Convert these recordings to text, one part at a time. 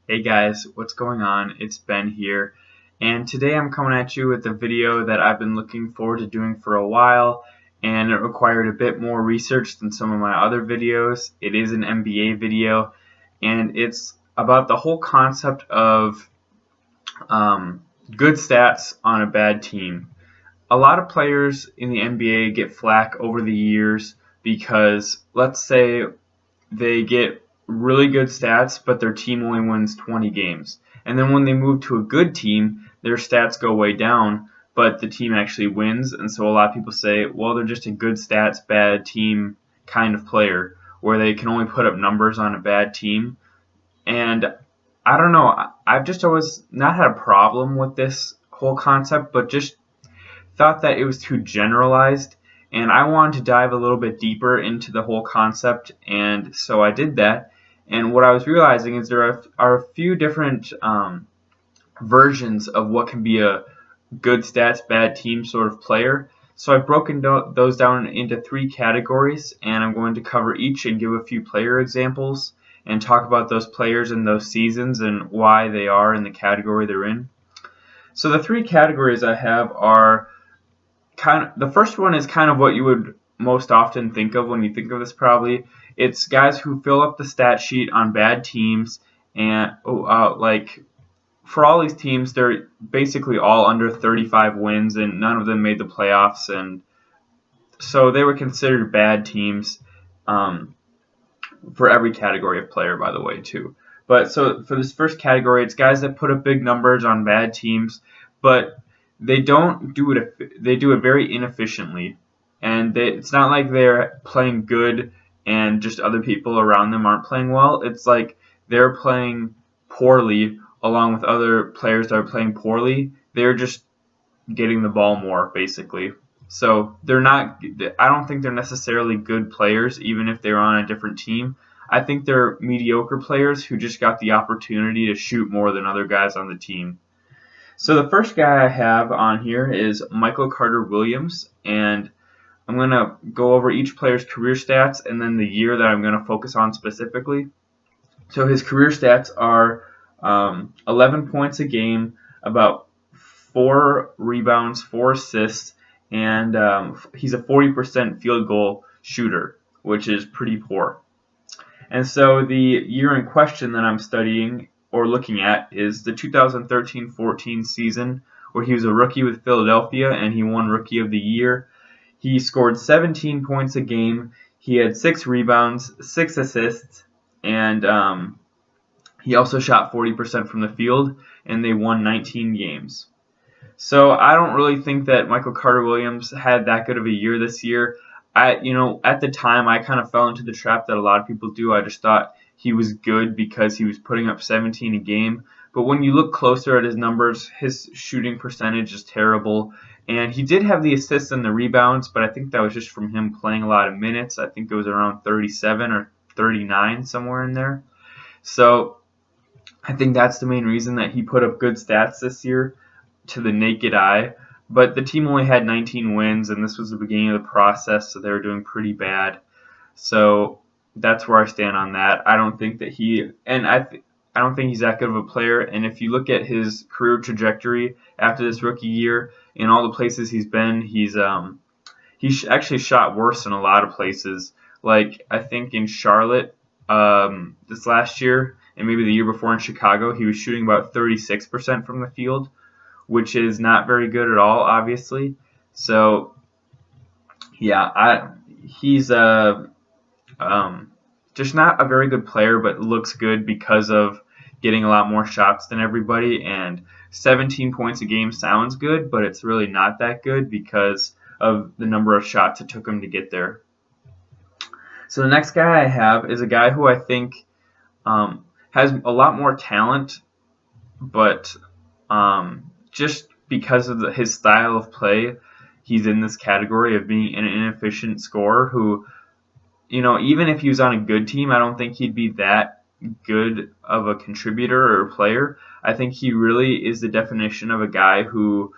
Hey guys, what's going on? It's Ben here, and today I'm coming at you with a video that I've been looking forward to doing for a while, and it required a bit more research than some of my other videos. It is an NBA video, and it's about the whole concept of good stats on a bad team. A lot of players in the NBA get flack over the years because, let's say, they get really good stats, but their team only wins 20 games. And then when they move to a good team, their stats go way down, but the team actually wins. And so a lot of people say, well, they're just a good stats, bad team kind of player, where they can only put up numbers on a bad team. And I don't know, I've just always not had a problem with this whole concept, but just thought that it was too generalized, and I wanted to dive a little bit deeper into the whole concept, and so I did that. And what I was realizing is there are a few different versions of what can be a good stats, bad team sort of player. So I've broken those down into three categories, and I'm going to cover each and give a few player examples and talk about those players and those seasons and why they are in the category they're in. So the three categories I have are the first one is kind of what you would most often think of when you think of this probably. It's guys who fill up the stat sheet on bad teams, and like for all these teams, they're basically all under 35 wins, and none of them made the playoffs, and so they were considered bad teams for every category of player, by the way, too. But so for this first category, it's guys that put up big numbers on bad teams, but they don't do it. They do it very inefficiently, and it's not like they're playing good and just other people around them aren't playing well. It's like they're playing poorly along with other players that are playing poorly. They're just getting the ball more, basically. So they're not. I don't think they're necessarily good players, even if they're on a different team. I think they're mediocre players who just got the opportunity to shoot more than other guys on the team. So the first guy I have on here is Michael Carter Williams, and I'm going to go over each player's career stats and then the year that I'm going to focus on specifically. So his career stats are 11 points a game, about 4 rebounds, 4 assists, and he's a 40% field goal shooter, which is pretty poor. And so the year in question that I'm studying or looking at is the 2013-14 season, where he was a rookie with Philadelphia and he won Rookie of the Year. He scored 17 points a game. He had 6 rebounds, 6 assists, and he also shot 40% from the field, and they won 19 games. So I don't really think that Michael Carter Williams had that good of a year this year. At the time, I kind of fell into the trap that a lot of people do. I just thought he was good because he was putting up 17 a game. But when you look closer at his numbers, his shooting percentage is terrible. And he did have the assists and the rebounds, but I think that was just from him playing a lot of minutes. I think it was around 37 or 39, somewhere in there. So I think that's the main reason that he put up good stats this year to the naked eye. But the team only had 19 wins, and this was the beginning of the process, so they were doing pretty bad. So that's where I stand on that. I don't think that I don't think he's that good of a player. And if you look at his career trajectory after this rookie year, in all the places he's been, he's actually shot worse in a lot of places. Like I think in Charlotte this last year, and maybe the year before in Chicago, he was shooting about 36% from the field, which is not very good at all, obviously. So, yeah, he's just not a very good player, but looks good because of getting a lot more shots than everybody. And 17 points a game sounds good, but it's really not that good because of the number of shots it took him to get there. So the next guy I have is a guy who I think has a lot more talent, but just because of his style of play, he's in this category of being an inefficient scorer who, even if he was on a good team, I don't think he'd be that good of a contributor or a player. I think he really is the definition of a guy who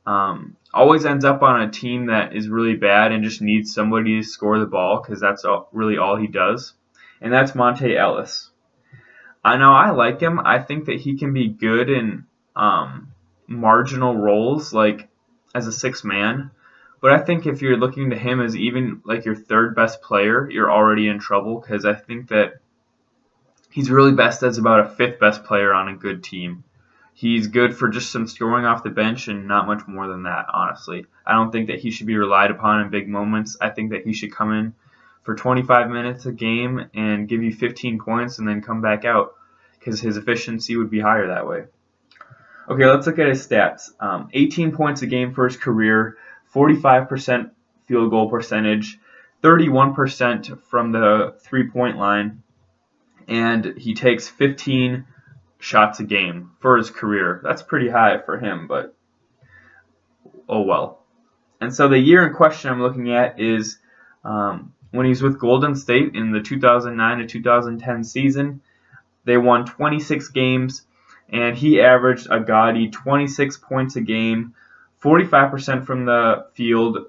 always ends up on a team that is really bad and just needs somebody to score the ball because that's really all he does. And that's Monte Ellis. I know I like him. I think that he can be good in marginal roles, like as a sixth man. But I think if you're looking to him as even like your third best player, you're already in trouble because I think that he's really best as about a fifth best player on a good team. He's good for just some scoring off the bench and not much more than that, honestly. I don't think that he should be relied upon in big moments. I think that he should come in for 25 minutes a game and give you 15 points and then come back out because his efficiency would be higher that way. Okay, let's look at his stats. 18 points a game for his career, 45% field goal percentage, 31% from the three-point line, and he takes 15 shots a game for his career. That's pretty high for him, but oh well. And so the year in question I'm looking at is when he's with Golden State in the 2009 to 2010 season. They won 26 games, and he averaged a gaudy 26 points a game, 45% from the field,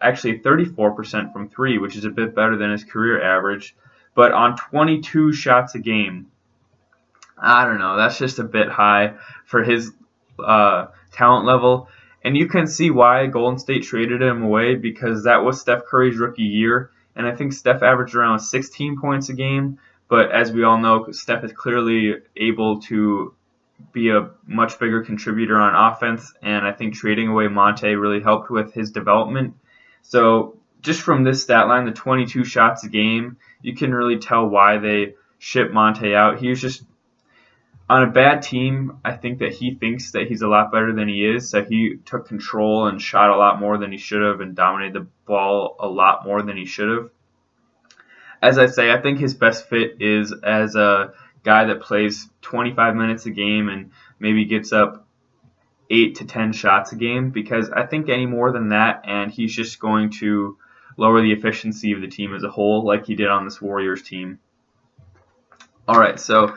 actually 34% from three, which is a bit better than his career average, but on 22 shots a game. I don't know, that's just a bit high for his talent level. And you can see why Golden State traded him away, because that was Steph Curry's rookie year, and I think Steph averaged around 16 points a game. But as we all know, Steph is clearly able to be a much bigger contributor on offense, and I think trading away Monte really helped with his development. So just from this stat line, the 22 shots a game, you can really tell why they shipped Monte out. He was just on a bad team. I think that he thinks that he's a lot better than he is, so he took control and shot a lot more than he should have and dominated the ball a lot more than he should have. As I say, I think his best fit is as a guy that plays 25 minutes a game and maybe gets up 8 to 10 shots a game, because I think any more than that and he's just going to lower the efficiency of the team as a whole like he did on this Warriors team. Alright, so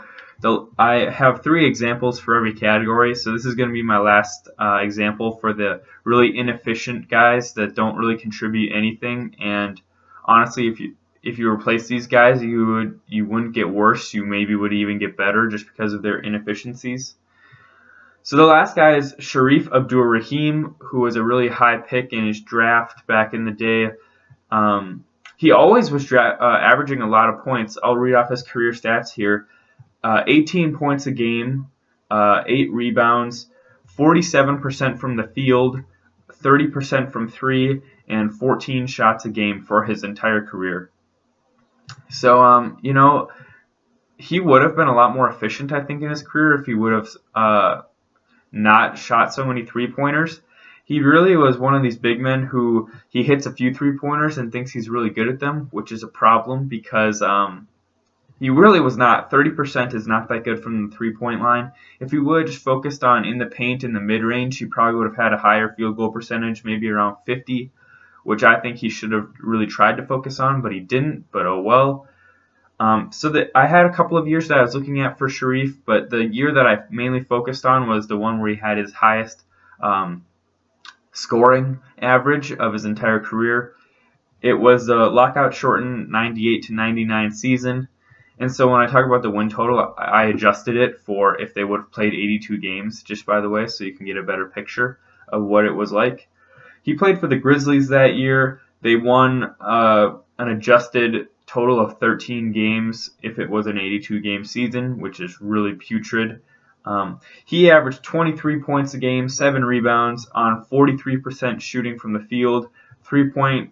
I have 3 examples for every category, so this is going to be my last example for the really inefficient guys that don't really contribute anything. And honestly, if you replace these guys, you wouldn't get worse. You maybe would even get better just because of their inefficiencies. So the last guy is Shareef Abdur-Rahim, who was a really high pick in his draft back in the day. He always was averaging a lot of points. I'll read off his career stats here. 18 points a game, 8 rebounds, 47% from the field, 30% from three, and 14 shots a game for his entire career. So, he would have been a lot more efficient, I think, in his career if he would have not shot so many three-pointers. He really was one of these big men who he hits a few three-pointers and thinks he's really good at them, which is a problem because he really was not. 30% is not that good from the three-point line. If he would have just focused on in the paint in the mid-range, he probably would have had a higher field goal percentage, maybe around 50%. Which I think he should have really tried to focus on, but he didn't, but oh well. I had a couple of years that I was looking at for Shareef, but the year that I mainly focused on was the one where he had his highest scoring average of his entire career. It was the lockout-shortened 98 to 99 season, and so when I talk about the win total, I adjusted it for if they would have played 82 games, just by the way, so you can get a better picture of what it was like. He played for the Grizzlies that year. They won an adjusted total of 13 games if it was an 82-game season, which is really putrid. He averaged 23 points a game, 7 rebounds on 43% shooting from the field, 30%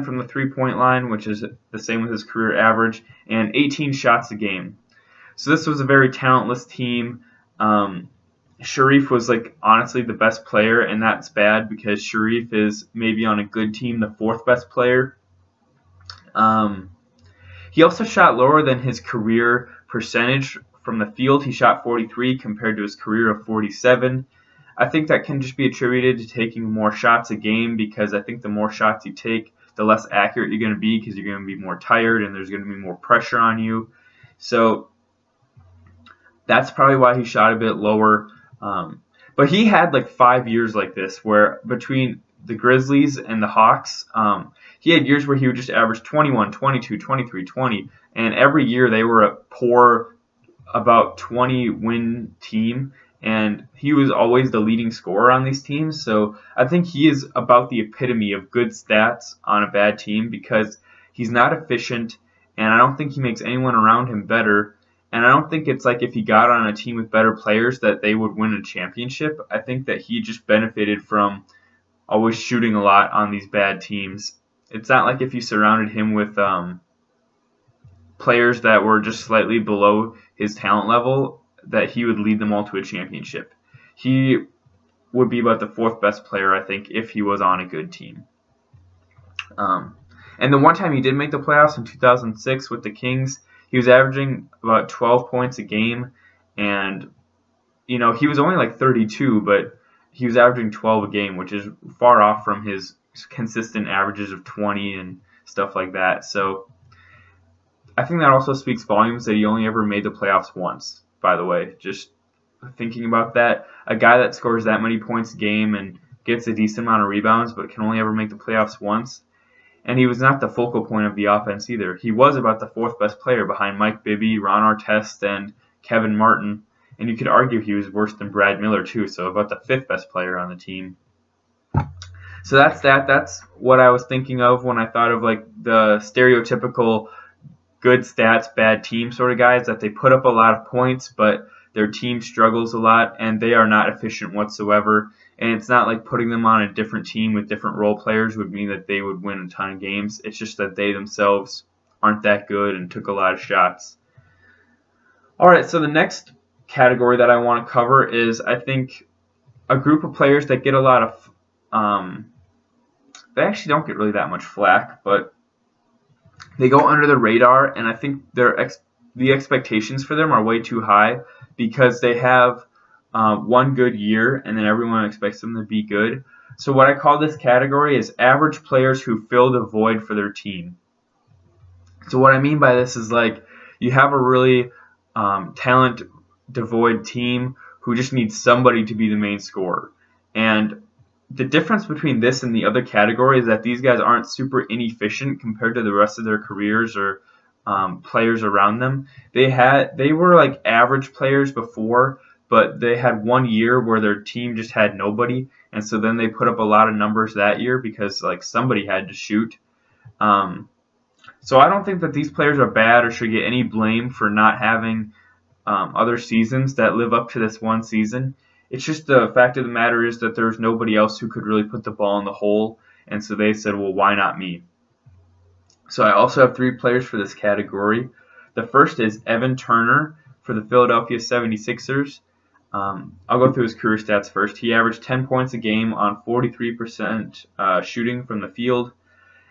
from the three-point line, which is the same with his career average, and 18 shots a game. So this was a very talentless team. Shareef was honestly the best player, and that's bad because Shareef is maybe on a good team the 4th best player. He also shot lower than his career percentage from the field. He shot 43 compared to his career of 47. I think that can just be attributed to taking more shots a game, because I think the more shots you take, the less accurate you're going to be, because you're going to be more tired and there's going to be more pressure on you. So that's probably why he shot a bit lower. But he had 5 years like this, where between the Grizzlies and the Hawks, he had years where he would just average 21, 22, 23, 20, and every year they were a poor, about 20-win team, and he was always the leading scorer on these teams. So I think he is about the epitome of good stats on a bad team because he's not efficient, and I don't think he makes anyone around him better. And I don't think it's like if he got on a team with better players that they would win a championship. I think that he just benefited from always shooting a lot on these bad teams. It's not like if you surrounded him with players that were just slightly below his talent level that he would lead them all to a championship. He would be about the fourth best player, I think, if he was on a good team. And the one time he did make the playoffs in 2006 with the Kings, he was averaging about 12 points a game, and he was only like 32, but he was averaging 12 a game, which is far off from his consistent averages of 20 and stuff like that. So I think that also speaks volumes that he only ever made the playoffs once, by the way. Just thinking about that, a guy that scores that many points a game and gets a decent amount of rebounds but can only ever make the playoffs once. And he was not the focal point of the offense either. He was about the fourth best player behind Mike Bibby, Ron Artest, and Kevin Martin. And you could argue he was worse than Brad Miller too, so about the fifth best player on the team. So that's that. That's what I was thinking of when I thought of like the stereotypical good stats, bad team sort of guys, that they put up a lot of points, but their team struggles a lot, and they are not efficient whatsoever. And it's not like putting them on a different team with different role players would mean that they would win a ton of games. It's just that they themselves aren't that good and took a lot of shots. All right, so the next category that I want to cover is, I think, a group of players that get a lot of they actually don't get really that much flack, but they go under the radar, and I think the expectations for them are way too high because they have one good year, and then everyone expects them to be good. So what I call this category is average players who filled a void for their team. So what I mean by this is like you have a really talent devoid team who just needs somebody to be the main scorer. And the difference between this and the other category is that these guys aren't super inefficient compared to the rest of their careers or players around them. They were like average players before, but they had 1 year where their team just had nobody, and so then they put up a lot of numbers that year because like somebody had to shoot. So I don't think that these players are bad or should get any blame for not having other seasons that live up to this one season. It's just the fact of the matter is that there's nobody else who could really put the ball in the hole, and so they said, well, why not me? So I also have 3 players for this category. The first is Evan Turner for the Philadelphia 76ers. I'll go through his career stats first. He averaged 10 points a game on 43% shooting from the field.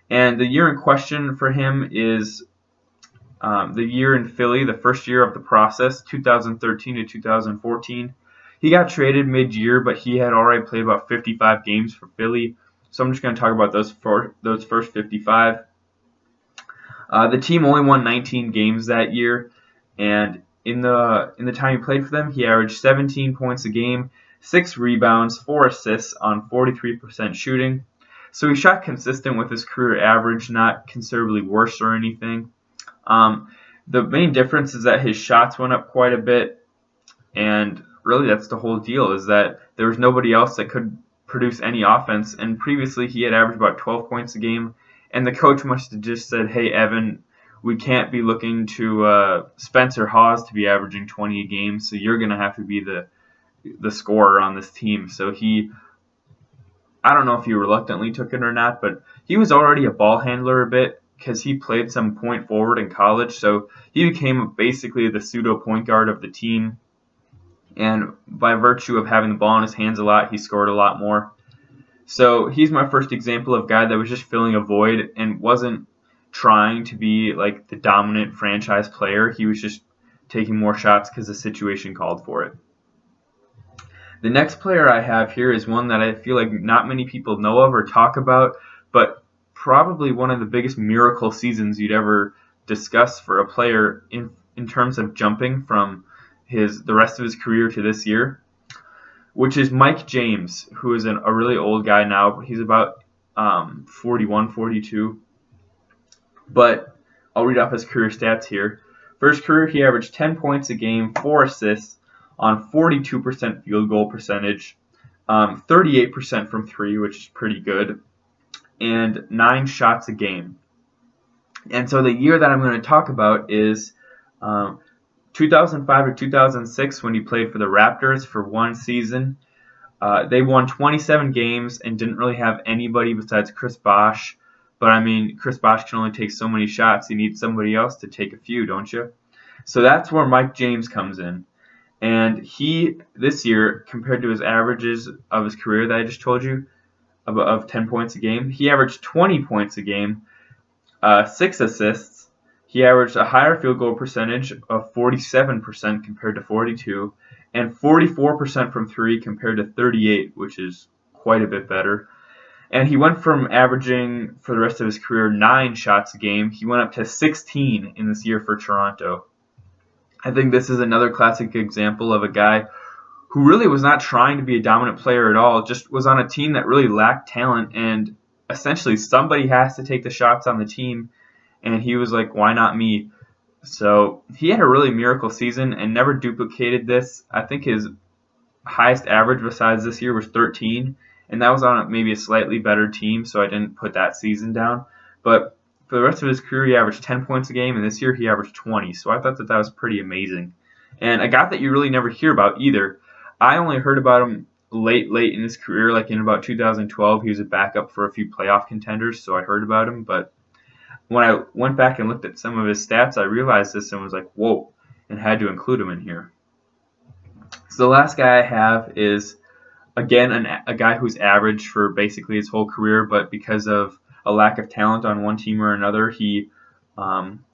And the year in question for him is the year in Philly, the first year of the process, 2013 to 2014. He got traded mid-year, but he had already played about 55 games for Philly. So I'm just going to talk about those first 55. The team only won 19 games that year, and in the time he played for them, he averaged 17 points a game, 6 rebounds, 4 assists on 43% shooting. So he shot consistent with his career average, not considerably worse or anything. The main difference is that his shots went up quite a bit, and really that's the whole deal, is that there was nobody else that could produce any offense, and previously he had averaged about 12 points a game, and the coach must have just said, hey, Evan, we can't be looking to Spencer Hawes to be averaging 20 a game, so you're going to have to be the scorer on this team. So I don't know if he reluctantly took it or not, but he was already a ball handler a bit because he played some point forward in college, so he became basically the pseudo point guard of the team. And by virtue of having the ball in his hands a lot, he scored a lot more. So he's my first example of a guy that was just filling a void and wasn't trying to be like the dominant franchise player. He was just taking more shots because the situation called for it. The next player I have here is one that I feel like not many people know of or talk about, but probably one of the biggest miracle seasons you'd ever discuss for a player in terms of jumping from the rest of his career to this year, which is Mike James, who is a really old guy now. He's about 41, 42. But I'll read off his career stats here. For his career, he averaged 10 points a game, 4 assists on 42% field goal percentage, 38% from 3, which is pretty good, and 9 shots a game. And so the year that I'm going to talk about is 2005 to 2006 when he played for the Raptors for one season. They won 27 games and didn't really have anybody besides Chris Bosh. But I mean, Chris Bosh can only take so many shots. You need somebody else to take a few, don't you? So that's where Mike James comes in. And he, this year, compared to his averages of his career that I just told you, of 10 points a game, he averaged 20 points a game, 6 assists. He averaged a higher field goal percentage of 47% compared to 42, and 44% from 3 compared to 38, which is quite a bit better. And he went from averaging, for the rest of his career, 9 shots a game. He went up to 16 in this year for Toronto. I think this is another classic example of a guy who really was not trying to be a dominant player at all, just was on a team that really lacked talent, and essentially somebody has to take the shots on the team, and he was like, why not me? So he had a really miracle season and never duplicated this. I think his highest average besides this year was 13, and that was on maybe a slightly better team, so I didn't put that season down. But for the rest of his career, he averaged 10 points a game, and this year he averaged 20, so I thought that was pretty amazing. And a guy that you really never hear about either. I only heard about him late in his career, like in about 2012. He was a backup for a few playoff contenders, so I heard about him. But when I went back and looked at some of his stats, I realized this and was like, whoa, and had to include him in here. So the last guy I have is, again, a guy who's average for basically his whole career, but because of a lack of talent on one team or another, he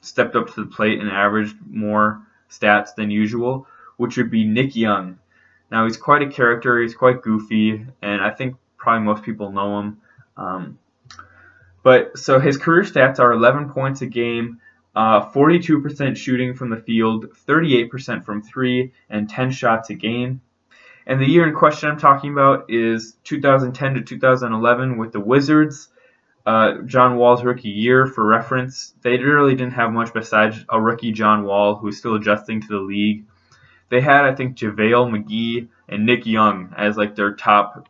stepped up to the plate and averaged more stats than usual, which would be Nick Young. Now, he's quite a character, he's quite goofy, and I think probably most people know him. But so his career stats are 11 points a game, 42% shooting from the field, 38% from 3, and 10 shots a game. And the year in question I'm talking about is 2010 to 2011 with the Wizards. John Wall's rookie year, for reference. They really didn't have much besides a rookie John Wall who was still adjusting to the league. They had, I think, JaVale McGee and Nick Young as like their top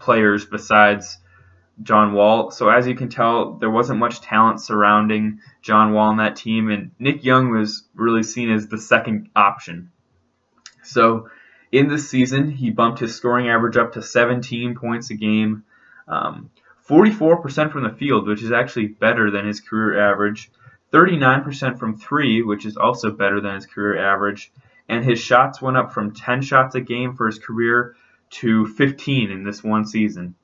players besides John Wall. So as you can tell, there wasn't much talent surrounding John Wall on that team, and Nick Young was really seen as the second option. So in this season, he bumped his scoring average up to 17 points a game, 44% from the field, which is actually better than his career average, 39% from 3, which is also better than his career average, and his shots went up from 10 shots a game for his career to 15 in this one season.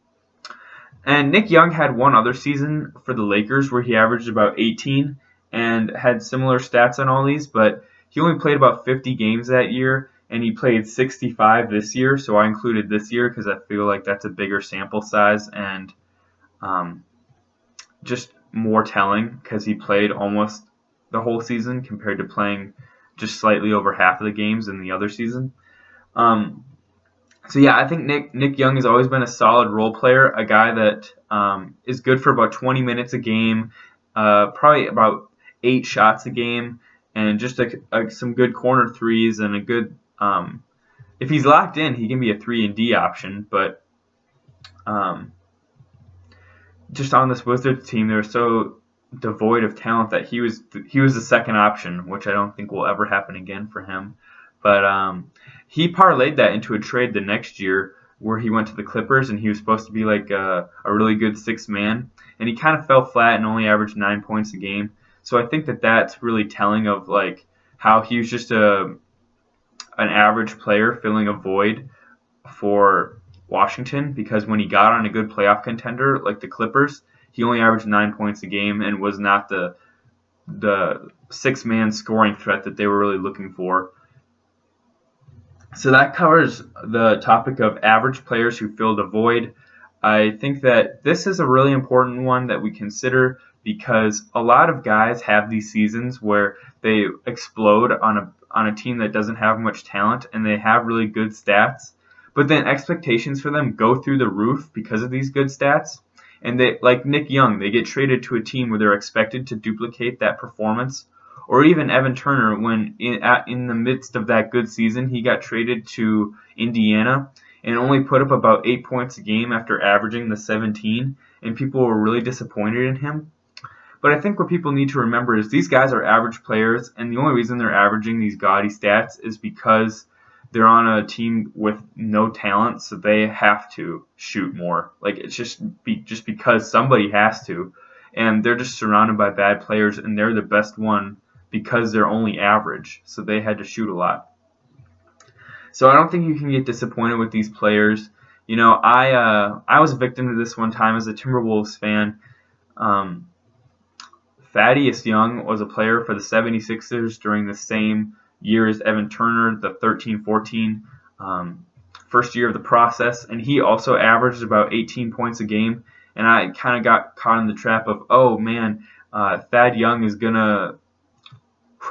And Nick Young had one other season for the Lakers where he averaged about 18 and had similar stats on all these, but he only played about 50 games that year, and he played 65 this year, so I included this year because I feel like that's a bigger sample size and just more telling because he played almost the whole season compared to playing just slightly over half of the games in the other season. So yeah, I think Nick Young has always been a solid role player, a guy that is good for about 20 minutes a game, probably about 8 shots a game, and just some good corner threes and a good. If he's locked in, he can be a 3-and-D option, but just on this Wizards team, they're so devoid of talent that he was the second option, which I don't think will ever happen again for him. But he parlayed that into a trade the next year where he went to the Clippers, and he was supposed to be like a really good sixth man, and he kind of fell flat and only averaged 9 points a game. So I think that that's really telling of like how he was just an average player filling a void for Washington, because when he got on a good playoff contender like the Clippers, he only averaged 9 points a game and was not the six-man scoring threat that they were really looking for. So that covers the topic of average players who filled a void. I think that this is a really important one that we consider because a lot of guys have these seasons where they explode on a team that doesn't have much talent and they have really good stats, but then expectations for them go through the roof because of these good stats, and they, like Nick Young, they get traded to a team where they're expected to duplicate that performance. Or even Evan Turner, when in the midst of that good season, he got traded to Indiana and only put up about 8 points a game after averaging the 17, and people were really disappointed in him. But I think what people need to remember is these guys are average players, and the only reason they're averaging these gaudy stats is because they're on a team with no talent, so they have to shoot more. Like, it's just because somebody has to, and they're just surrounded by bad players, and they're the best one because they're only average, so they had to shoot a lot. So I don't think you can get disappointed with these players. You know, I was a victim to this one time as a Timberwolves fan. Thaddeus Young was a player for the 76ers during the same year as Evan Turner, the 13-14 first year of the process, and he also averaged about 18 points a game. And I kind of got caught in the trap of, oh man, Thad Young is gonna.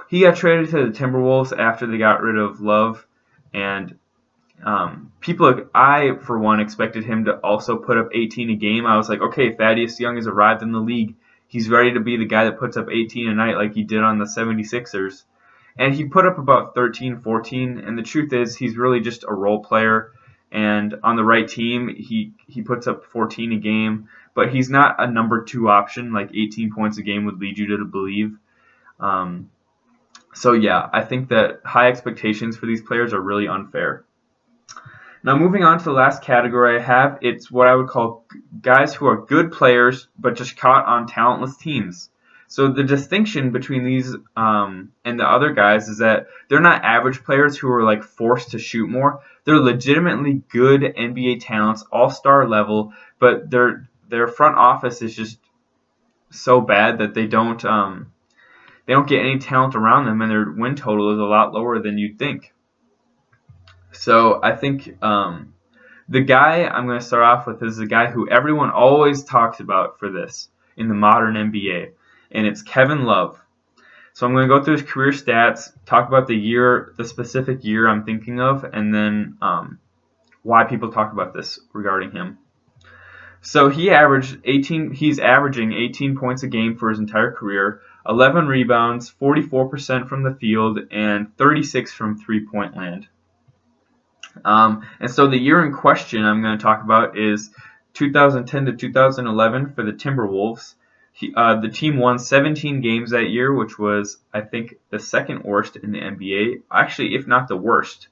He got traded to the Timberwolves after they got rid of Love, and I for one expected him to also put up 18 a game. I was like, okay, Thaddeus Young has arrived in the league. He's ready to be the guy that puts up 18 a night like he did on the 76ers. And he put up about 13, 14, and the truth is he's really just a role player. And on the right team, he puts up 14 a game, but he's not a number 2 option like 18 points a game would lead you to believe. So yeah, I think that high expectations for these players are really unfair. Now moving on to the last category I have, it's what I would call guys who are good players but just caught on talentless teams. So the distinction between these and the other guys is that they're not average players who are like forced to shoot more. They're legitimately good NBA talents, all-star level, but their front office is just so bad that they don't get any talent around them, and their win total is a lot lower than you'd think. So I think the guy I'm going to start off with is the guy who everyone always talks about for this in the modern NBA, and it's Kevin Love. So I'm going to go through his career stats, talk about the specific year I'm thinking of, and then why people talk about this regarding him. So he's averaging 18 points a game for his entire career, 11 rebounds, 44% from the field, and 36 from three-point land. And so the year in question I'm going to talk about is 2010 to 2011 for the Timberwolves. The team won 17 games that year, which was, I think, the second worst in the NBA. Actually, if not the worst.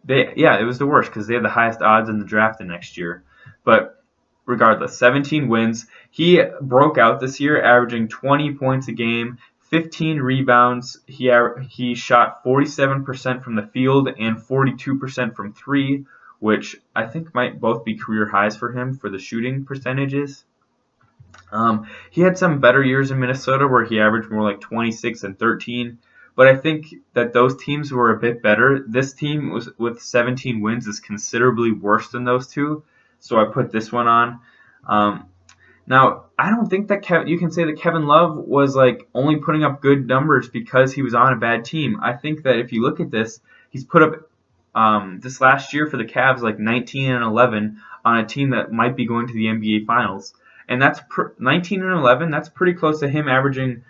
It was the worst because they had the highest odds in the draft the next year. But regardless, 17 wins. He broke out this year, averaging 20 points a game, 15 rebounds. He shot 47% from the field and 42% from three, which I think might both be career highs for him for the shooting percentages. He had some better years in Minnesota where he averaged more like 26 and 13, but I think that those teams were a bit better. This team with 17 wins is considerably worse than those two, so I put this one on. Now, I don't think that you can say that Kevin Love was like only putting up good numbers because he was on a bad team. I think that if you look at this, he's put up this last year for the Cavs like 19 and 11 on a team that might be going to the NBA Finals. And that's 19 and 11. That's pretty close to him averaging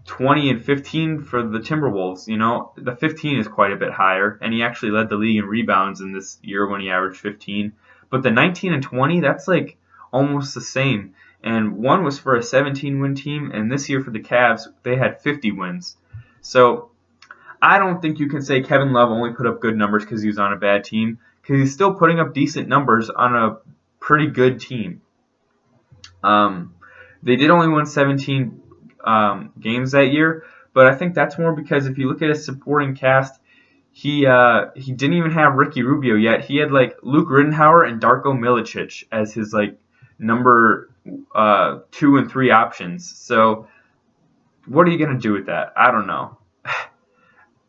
20 and 15 for the Timberwolves. You know, the 15 is quite a bit higher, and he actually led the league in rebounds in this year when he averaged 15. But the 19 and 20, that's like almost the same. And one was for a 17-win team, and this year for the Cavs, they had 50 wins. So I don't think you can say Kevin Love only put up good numbers because he was on a bad team, because he's still putting up decent numbers on a pretty good team. They did only win 17 games that year, but I think that's more because if you look at his supporting cast, he didn't even have Ricky Rubio yet. He had like Luke Rittenhauer and Darko Milicic as his like number 2 and 3 options. So what are you gonna do with that? I don't know.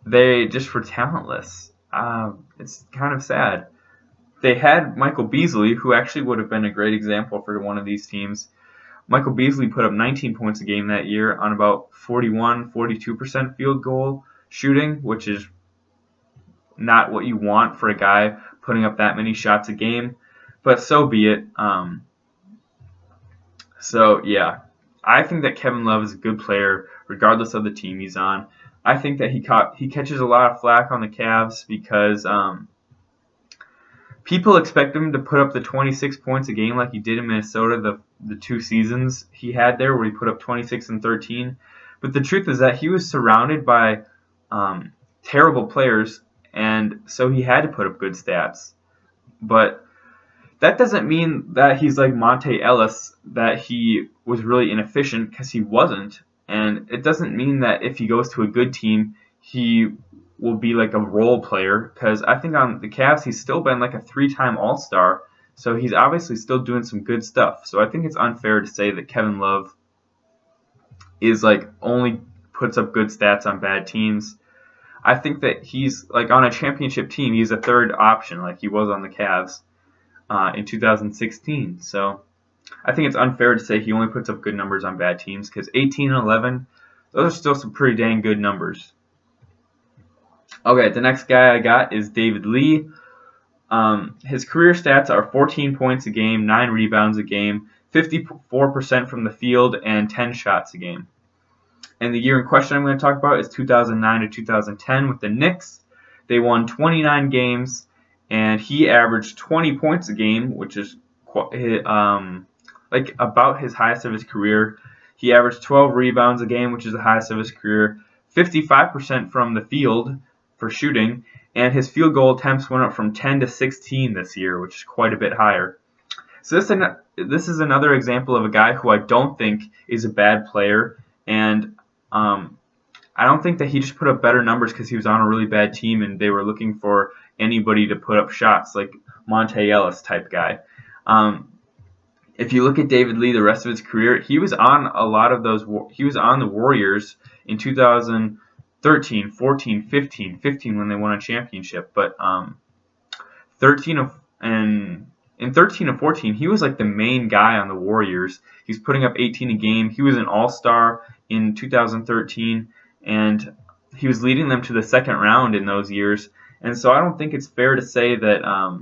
They just were talentless. It's kind of sad. They had Michael Beasley, who actually would have been a great example for one of these teams. Michael Beasley put up 19 points a game that year on about 42% field goal shooting, which is not what you want for a guy putting up that many shots a game. but so be it. So yeah, I think that Kevin Love is a good player regardless of the team he's on. I think that he catches a lot of flack on the Cavs because people expect him to put up the 26 points a game like he did in Minnesota the 2 seasons he had there where he put up 26 and 13. But the truth is that he was surrounded by terrible players, and so he had to put up good stats. But that doesn't mean that he's like Monte Ellis, that he was really inefficient, because he wasn't. And it doesn't mean that if he goes to a good team, he will be like a role player, because I think on the Cavs he's still been like a 3-time All-Star, so he's obviously still doing some good stuff. So I think it's unfair to say that Kevin Love is like only puts up good stats on bad teams. I think that he's like on a championship team, he's a third option like he was on the Cavs in 2016. So I think it's unfair to say he only puts up good numbers on bad teams, because 18 and 11, those are still some pretty dang good numbers. Okay, the next guy I got is David Lee. His career stats are 14 points a game, 9 rebounds a game, 54% from the field, and 10 shots a game. And the year in question I'm going to talk about is 2009 to 2010 with the Knicks. They won 29 games, and he averaged 20 points a game, which is like about his highest of his career. He averaged 12 rebounds a game, which is the highest of his career, 55% from the field for shooting, and his field goal attempts went up from 10 to 16 this year, which is quite a bit higher. So this is another example of a guy who I don't think is a bad player, and I don't think that he just put up better numbers because he was on a really bad team and they were looking for anybody to put up shots, like Monte Ellis type guy. If you look at David Lee, the rest of his career, he was on a lot of those. He was on the Warriors in 2013, 14, 15 when they won a championship. But in 13 of 14, he was like the main guy on the Warriors. He's putting up 18 a game. He was an All-Star in 2013, and he was leading them to the second round in those years. And so I don't think it's fair to say that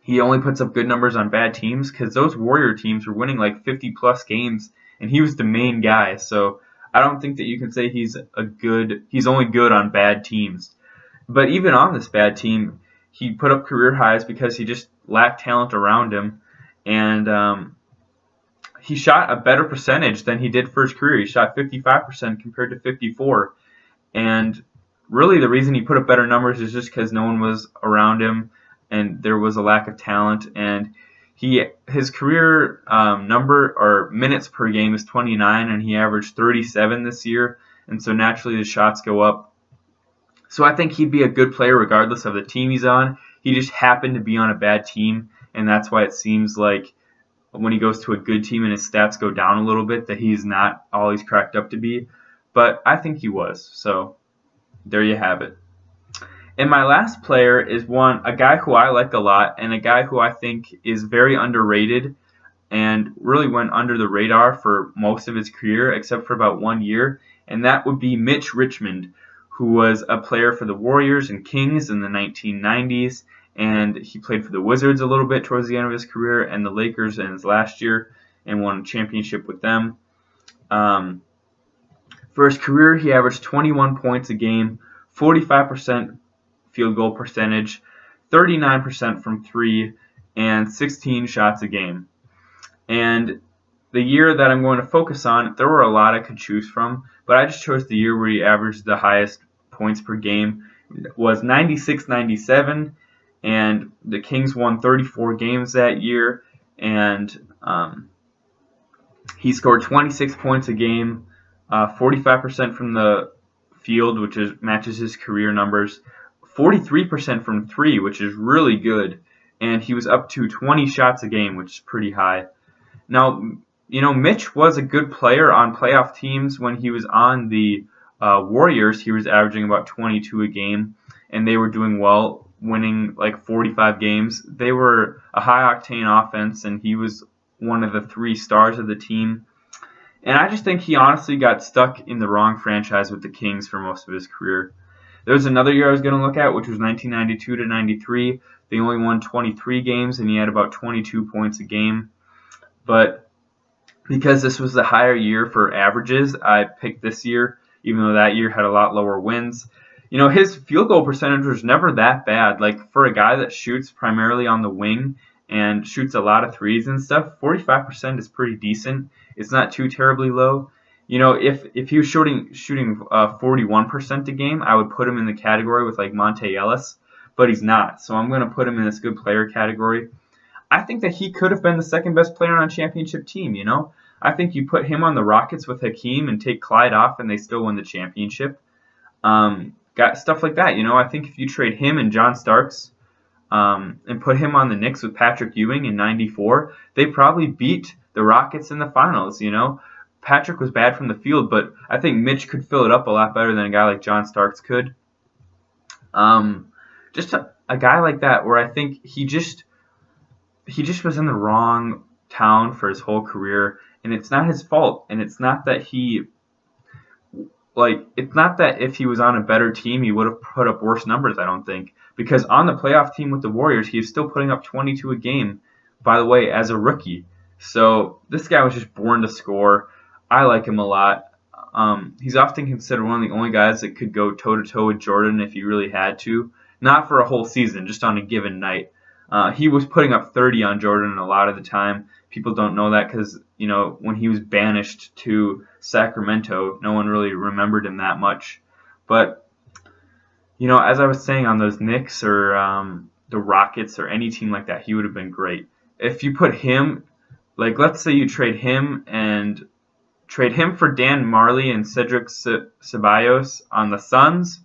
he only puts up good numbers on bad teams, because those Warrior teams were winning like 50-plus games, and he was the main guy. So I don't think that you can say he's only good on bad teams. But even on this bad team, he put up career highs because he just lacked talent around him, and he shot a better percentage than he did for his career. He shot 55% compared to 54%, and really the reason he put up better numbers is just because no one was around him and there was a lack of talent. And his career number or minutes per game is 29, and he averaged 37 this year, and so naturally the shots go up. So I think he'd be a good player regardless of the team he's on. He just happened to be on a bad team, and that's why it seems like when he goes to a good team and his stats go down a little bit, that he's not all he's cracked up to be. But I think he was. So there you have it. And my last player is a guy who I like a lot, and a guy who I think is very underrated and really went under the radar for most of his career, except for about 1 year, and that would be Mitch Richmond, who was a player for the Warriors and Kings in the 1990s, and he played for the Wizards a little bit towards the end of his career, and the Lakers in his last year, and won a championship with them. For his career, he averaged 21 points a game, 45% field goal percentage, 39% from 3, and 16 shots a game. And the year that I'm going to focus on, there were a lot I could choose from, but I just chose the year where he averaged the highest points per game. It was 96-97, and the Kings won 34 games that year, and he scored 26 points a game, 45% from the field, which matches his career numbers, 43% from 3, which is really good, and he was up to 20 shots a game, which is pretty high. Now, Mitch was a good player on playoff teams. When he was on the Warriors, he was averaging about 22 a game, and they were doing well, winning like 45 games. They were a high-octane offense, and he was one of the 3 stars of the team. And I just think he honestly got stuck in the wrong franchise with the Kings for most of his career. There's another year I was going to look at, which was 1992 to 93. They only won 23 games, and he had about 22 points a game. But because this was the higher year for averages, I picked this year, even though that year had a lot lower wins. You know, his field goal percentage was never that bad. Like, for a guy that shoots primarily on the wing and shoots a lot of threes and stuff, 45% is pretty decent. It's not too terribly low. You know, if he was shooting 41% a game, I would put him in the category with like Monte Ellis, but he's not. So I'm going to put him in this good player category. I think that he could have been the second best player on a championship team, you know. I think you put him on the Rockets with Hakeem and take Clyde off and they still win the championship. Got stuff like that, you know. I think if you trade him and John Starks and put him on the Knicks with Patrick Ewing in '94, they probably beat the Rockets in the finals, you know. Patrick was bad from the field, but I think Mitch could fill it up a lot better than a guy like John Starks could. Just a guy like that where I think he just was in the wrong town for his whole career, and it's not his fault, and it's not that it's not that if he was on a better team he would have put up worse numbers, I don't think, because on the playoff team with the Warriors he is still putting up 22 a game, by the way, as a rookie. So this guy was just born to score. I like him a lot. He's often considered one of the only guys that could go toe-to-toe with Jordan if he really had to. Not for a whole season, just on a given night. He was putting up 30 on Jordan a lot of the time. People don't know that because, you know, when he was banished to Sacramento, no one really remembered him that much. But, you know, as I was saying, on those Knicks or the Rockets or any team like that, he would have been great. If you put him, like, let's say you trade him for Dan Marley and Cedric Ceballos on the Suns,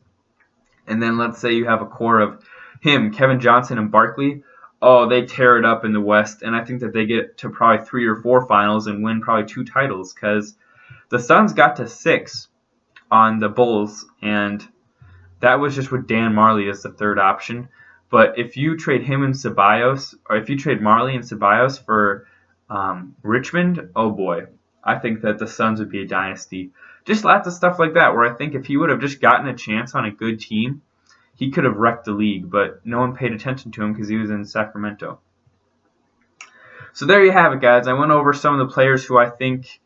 and then let's say you have a core of him, Kevin Johnson, and Barkley. Oh, they tear it up in the West, and I think that they get to probably 3 or 4 finals and win probably 2 titles, because the Suns got to 6 on the Bulls, and that was just with Dan Marley as the third option. But if you trade him and Ceballos, or if you trade Marley and Ceballos for Richmond, oh boy, I think that the Suns would be a dynasty. Just lots of stuff like that, where I think if he would have just gotten a chance on a good team, he could have wrecked the league, but no one paid attention to him because he was in Sacramento. So there you have it, guys. I went over some of the players who I think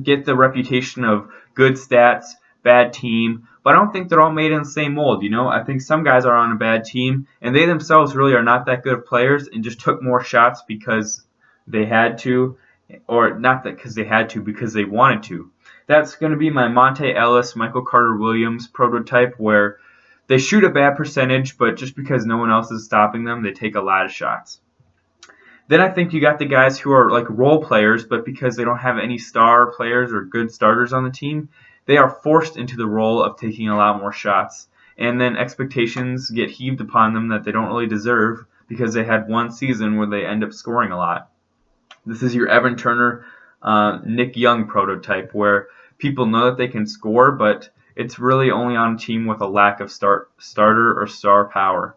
get the reputation of good stats, bad team, but I don't think they're all made in the same mold, you know. I think some guys are on a bad team, and they themselves really are not that good of players and just took more shots because they had to, or not that because they had to, because they wanted to. That's going to be my Monte Ellis, Michael Carter-Williams prototype, where they shoot a bad percentage, but just because no one else is stopping them, they take a lot of shots. Then I think you got the guys who are like role players, but because they don't have any star players or good starters on the team, they are forced into the role of taking a lot more shots. And then expectations get heaved upon them that they don't really deserve because they had one season where they end up scoring a lot. This is your Evan Turner, Nick Young prototype, where people know that they can score, but it's really only on a team with a lack of starter or star power.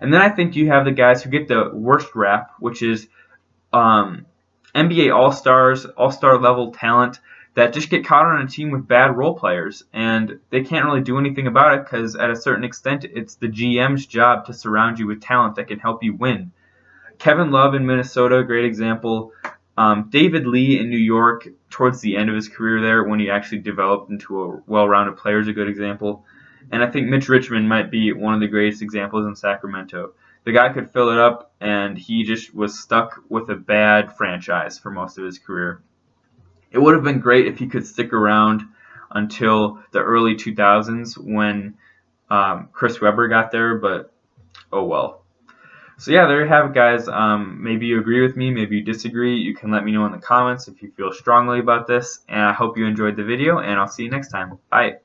And then I think you have the guys who get the worst rap, which is NBA All-Stars, All-Star level talent that just get caught on a team with bad role players, and they can't really do anything about it because at a certain extent it's the GM's job to surround you with talent that can help you win. Kevin Love in Minnesota, great example. David Lee in New York towards the end of his career there when he actually developed into a well-rounded player is a good example. And I think Mitch Richmond might be one of the greatest examples in Sacramento. The guy could fill it up, and he just was stuck with a bad franchise for most of his career. It would have been great if he could stick around until the early 2000s when Chris Webber got there, but oh well. So yeah, there you have it, guys. Maybe you agree with me, maybe you disagree. You can let me know in the comments if you feel strongly about this. And I hope you enjoyed the video, and I'll see you next time. Bye.